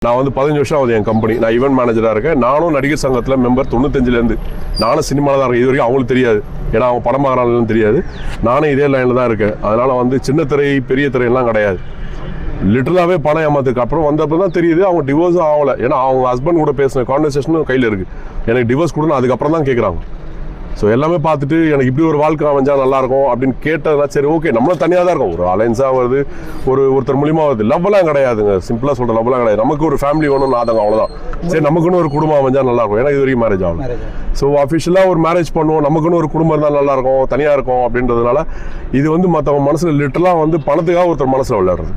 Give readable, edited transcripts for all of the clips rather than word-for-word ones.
நான் வந்து 15 வருஷம் ஆகுது என் கம்பெனி. நான் ஈவென்ட் மேனேஜராக இருக்கேன். நானும் நடிகர் சங்கத்தில் மெம்பர் 95லேருந்து. நானும் சினிமாவில் தான் இருக்கேன். இது வரைக்கும் அவங்களுக்கு தெரியாது, ஏன்னா அவங்க படம் பார்க்குறாங்கன்னு தெரியாது. நானும் இதே லைனில் தான் இருக்கேன். அதனால் வந்து சின்ன திரை பெரிய திரையெல்லாம் கிடையாது. லிட்டரலாகவே பணம் ஏமாத்துக்கு அப்புறம் வந்தப்போ தான் தெரியுது அவங்க டிவோர்ஸும் ஆகலை. ஏன்னா அவங்க ஹஸ்பண்ட் கூட பேசின கான்வர்சேஷனும் கையில் இருக்குது. எனக்கு டிவோர்ஸ் கொடுன்னு அதுக்கப்புறம் தான் கேட்குறாங்க. ஸோ எல்லாமே பார்த்துட்டு எனக்கு இப்படி ஒரு வாழ்க்கை அமைஞ்சா நல்லாயிருக்கும் அப்படின்னு கேட்டதுனா சரி ஓகே, நம்மளும் தனியாக தான் இருக்கும். ஒரு அலைன்ஸாக வருது, ஒருத்தர் மூலியமாக வருது. லவ்லாம் கிடையாதுங்க, சிம்பிளாக சொல்கிற லவ்லாம் கிடையாது. நமக்கு ஒரு ஃபேமிலி வேணும்னு ஆதங்க, அவ்வளோதான். சரி நமக்குன்னு ஒரு குடும்பம் அமைஞ்சா நல்லாயிருக்கும். ஏன்னா இது வரைக்கும் மேரேஜ் ஆகல. ஸோ அஃபிஷியலாக ஒரு மேரேஜ் பண்ணுவோம், நமக்குன்னு ஒரு குடும்பம் இருந்தால் நல்லாயிருக்கும், தனியாக இருக்கும் அப்படின்றதுனால இது வந்து மற்றவங்க மனசில் லிட்டரலாக வந்து பணத்துக்காக ஒருத்தர் மனசில் விளையாடுறது.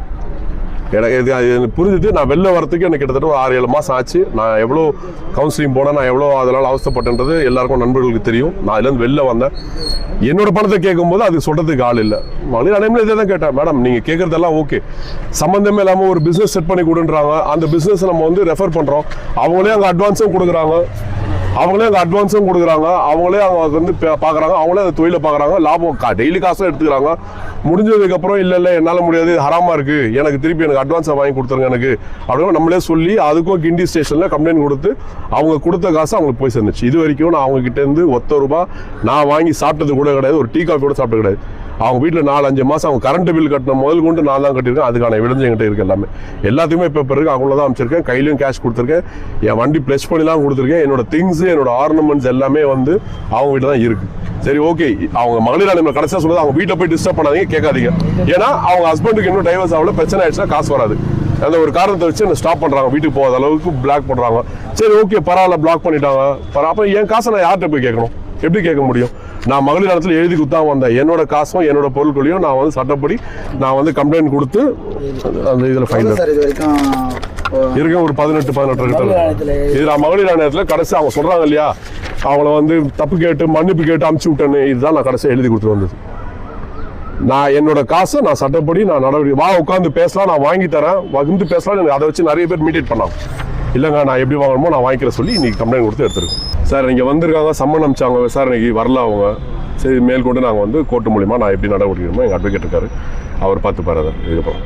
எனக்கு இது புரிஞ்சுது. நான் வெளில வரத்துக்கு எனக்கு கிட்டத்தட்ட ஒரு 6-7 மாதம் ஆச்சு. நான் எவ்வளோ கவுன்சிலிங் போனேன், நான் எவ்வளோ அதனால் அவஸ்தப்பட்டேன்றது எல்லாருக்கும் நண்பர்களுக்கு தெரியும். நான் அதுலேருந்து வெளில வந்தேன். என்னோட பணத்தை கேட்கும்போது அது சொல்கிறதுக்கு ஆள் இல்லை. அதேமாதிரி இதே தான் கேட்டேன், மேடம் நீங்கள் கேட்குறதெல்லாம் ஓகே, சம்மந்தமே இல்லாமல் ஒரு பிஸ்னஸ் செட் பண்ணி கொடுன்றாங்க. அந்த பிஸ்னஸ் நம்ம வந்து ரெஃபர் பண்ணுறோம், அவங்களே அங்கே அட்வான்ஸும் கொடுக்குறாங்க, அவங்களே அவங்க வந்து பார்க்குறாங்க, அவங்களே அந்த தொழிலை பார்க்குறாங்க, லாபம் டெய்லி காசும் எடுத்துக்கிறாங்க. முடிஞ்சதுக்கப்புறம் இல்லை என்னால் முடியாது, ஹராமாக இருக்குது, எனக்கு திருப்பி எனக்கு அட்வான்ஸை வாங்கி கொடுத்துருங்க எனக்கு அப்படின்னு நம்மளே சொல்லி அதுக்கும் கிண்டி ஸ்டேஷனில் கம்ப்ளைண்ட் கொடுத்து அவங்க கொடுத்த காசு அவங்களுக்கு போய் சேர்ந்துச்சு. இது வரைக்கும் நான் அவங்க கிட்டேருந்து ₹1 நான் வாங்கி சாப்பிட்டது கூட கிடையாது, ஒரு டீ காஃபி கூட சாப்பிட்டது கிடையாது. அவங்க வீட்டில் 4-5 மாதம் அவங்க கரண்ட் பில் கட்டின முதல் கொண்டு நான் தான் கட்டியிருக்கேன். அதுக்கான எவிடன்ஸ் என்கிட்ட இருக்குது. எல்லாத்தையுமே இப்போ இருக்கு, அவங்கள தான் அமைச்சிருக்கேன். கையிலையும் கேஷ் கொடுத்துருக்கேன், என் வண்டி ப்ளஸ் பண்ணிலாம் கொடுத்துருக்கேன். என்னோட திங்ஸு என்னோட ஆர்னமெண்ட்ஸ் எல்லாமே வந்து அவங்க வீட்டில் தான் இருக்குது. சரி ஓகே, அவங்க மகளிர் ஆணையம் கடைசியாக சொல்லுது அவங்க வீட்டில் போய் டிஸ்டர்ப் பண்ணாதீங்க, கேட்காதீங்க. ஏன்னா அவங்க ஹஸ்பண்டுக்கு இன்னும் டைவர்ஸ் ஆகல, பிரச்சனை ஆயிடுச்சுன்னா காசு வராது. அந்த ஒரு காரணத்தை வச்சு என்ன ஸ்டாப் பண்ணுறாங்க, வீட்டுக்கு போகாத அளவுக்கு பிளாக் பண்ணுறாங்க. சரி ஓகே பரவாயில்ல, பிளாக் பண்ணிட்டாங்க. அப்போ என் காசை நான் யார்கிட்ட போய் கேட்கணும், எப்படி கேட்க முடியும்? நான் மகளிர் ஆணையத்தில் எழுதி கொடுத்தான் வந்தேன். என்னோட காசும் என்னோட பொருட்களையும் நான் வந்து சட்டப்படி நான் வந்து கம்ப்ளைண்ட் கொடுத்து அந்த இதில் ஃபைன் இருக்கேன். ஒரு 18 கிட்ட இது நான் மகளிர் ஆணையத்தில் கடைசி அவங்க சொல்கிறாங்க இல்லையா, அவங்கள வந்து தப்பு கேட்டு மன்னிப்பு கேட்டு அமுச்சு விட்டேன்னு, இதுதான் நான் கடைசியாக எழுதி கொடுத்துட்டு வந்தது. நான் என்னோட காசை நான் சட்டப்படி நான் நடவடிக்கை உட்காந்து பேசலாம், நான் வாங்கி தரேன், வந்து பேசலாம். எனக்கு அதை வச்சு நிறைய பேர் மீடியேட் பண்ணாங்க. இல்லைங்க நான் எப்படி வாங்கணுமோ நான் வாங்கிக்கிற சொல்லி இன்னைக்கு கம்ப்ளைண்ட் கொடுத்து எடுத்துருக்கோம். சார் இங்கே வந்திருக்காங்க, சம்மன் அமிச்சாங்க, விசாரணைக்கு வரல அவங்க. சரி மேற்கொண்டு நாங்கள் வந்து கோர்ட்டு மூலிமா நான் எப்படி நடவடிக்கணுமோ எங்கள் அட்வொகேட் இருக்காரு, அவர் பார்த்துப்பாரு. அதுக்கப்புறம்